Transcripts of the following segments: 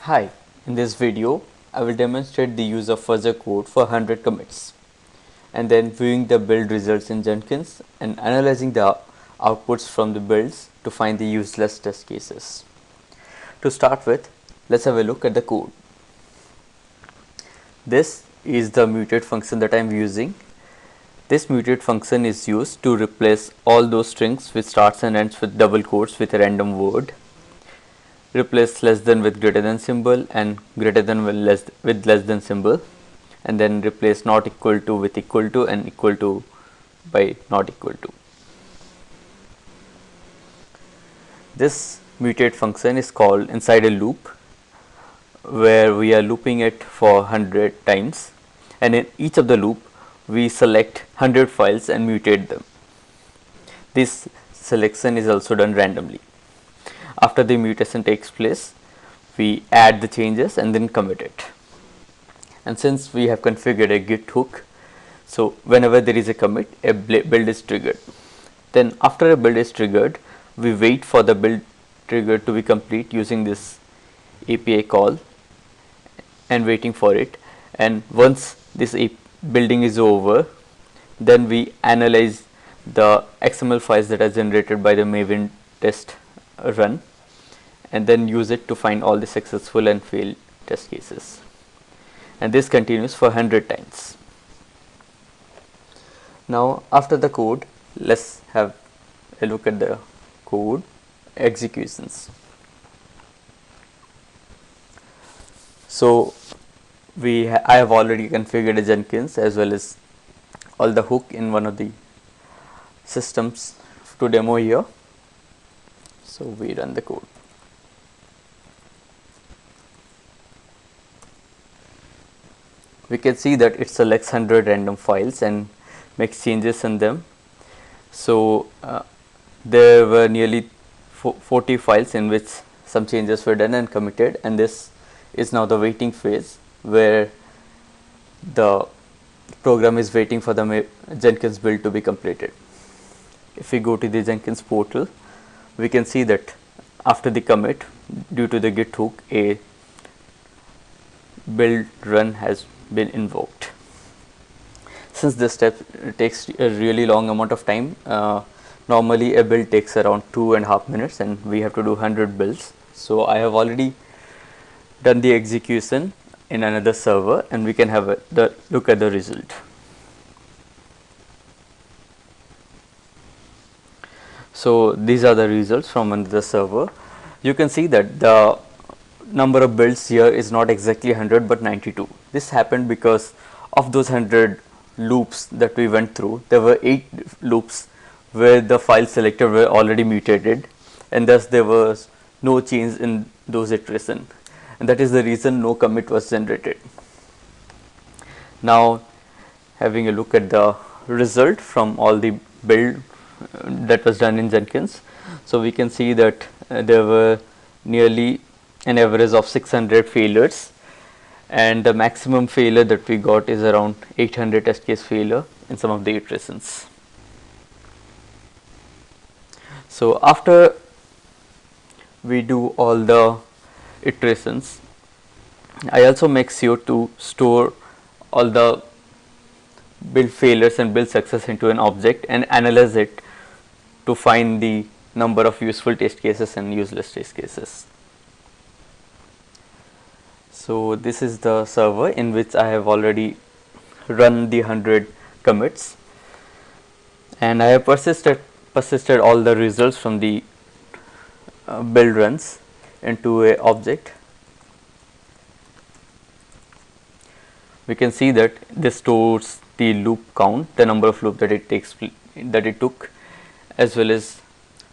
Hi, in this video I will demonstrate the use of fuzzer code for 100 commits and then viewing the build results in Jenkins and analyzing the outputs from the builds to find the useless test cases. To start with, let's have a look at the code. This is the mutate function that I am using. This mutate function is used to replace all those strings which starts and ends with double quotes with a random word. Replace less than with greater than symbol and greater than with less than symbol, and then replace not equal to with equal to and equal to by not equal to. This mutate function is called inside a loop, where we are looping it for 100 times, and in each of the loop we select 100 files and mutate them. This selection is also done randomly. After the mutation takes place, we add the changes and then commit it. And since we have configured a git hook, so whenever there is a commit, a build is triggered. Then after a build is triggered, we wait for the build trigger to be complete using this API call and waiting for it. And once this building is over, then we analyze the XML files that are generated by the Maven test run and then use it to find all the successful and failed test cases, and this continues for 100 times. Now after the code, let's have a look at the code executions. So I have already configured a Jenkins as well as all the hook in one of the systems to demo here. So we run the code. We can see that it selects 100 random files and makes changes in them. So there were nearly 40 files in which some changes were done and committed, and this is now the waiting phase where the program is waiting for the Jenkins build to be completed. If we go to the Jenkins portal, we can see that after the commit, due to the git hook, a build run has been invoked. Since this step takes a really long amount of time, normally a build takes around 2.5 minutes and we have to do 100 builds. So I have already done the execution in another server and we can have a look at the result. So these are the results from another server. You can see that the number of builds here is not exactly 100 but 92. This happened because of those 100 loops that we went through. There were 8 loops where the files selected were already mutated, and thus there was no change in those iterations, and that is the reason no commit was generated. Now having a look at the result from all the build that was done in Jenkins, so we can see that there were nearly an average of 600 failures, and the maximum failure that we got is around 800 test case failure in some of the iterations. So after we do all the iterations, I also make sure to store all the build failures and build success into an object and analyze it to find the number of useful test cases and useless test cases. So this is the server in which I have already run the 100 commits, and I have persisted all the results from the build runs into a object. We can see that this stores the loop count, the number of loop that it took, as well as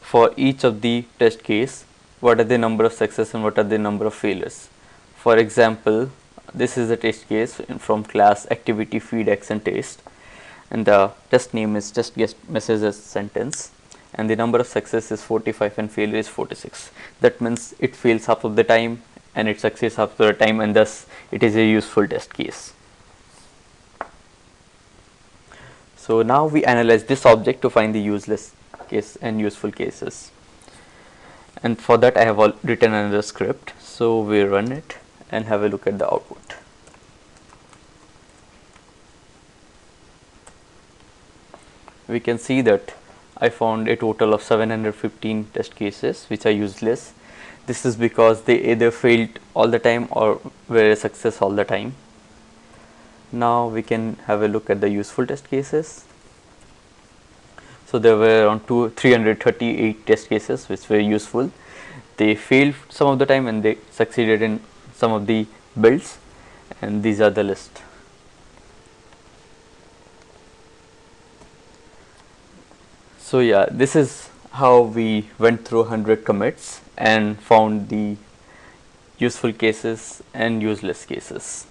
for each of the test case, what are the number of success and what are the number of failures. For example, this is a test case from class activity feed action test, and the test name is test guest message as sentence, and the number of success is 45 and failure is 46. That means it fails half of the time and it succeeds half of the time, and thus it is a useful test case. So now we analyze this object to find the useless case and useful cases, and for that I have written another script. So we run it. and have a look at the output. We can see that I found a total of 715 test cases which are useless. This is because they either failed all the time or were a success all the time. Now we can have a look at the useful test cases. So there were around 338 test cases which were useful. They failed some of the time and they succeeded in some of the builds, and these are the list. So yeah, this is how we went through 100 commits and found the useful cases and useless cases.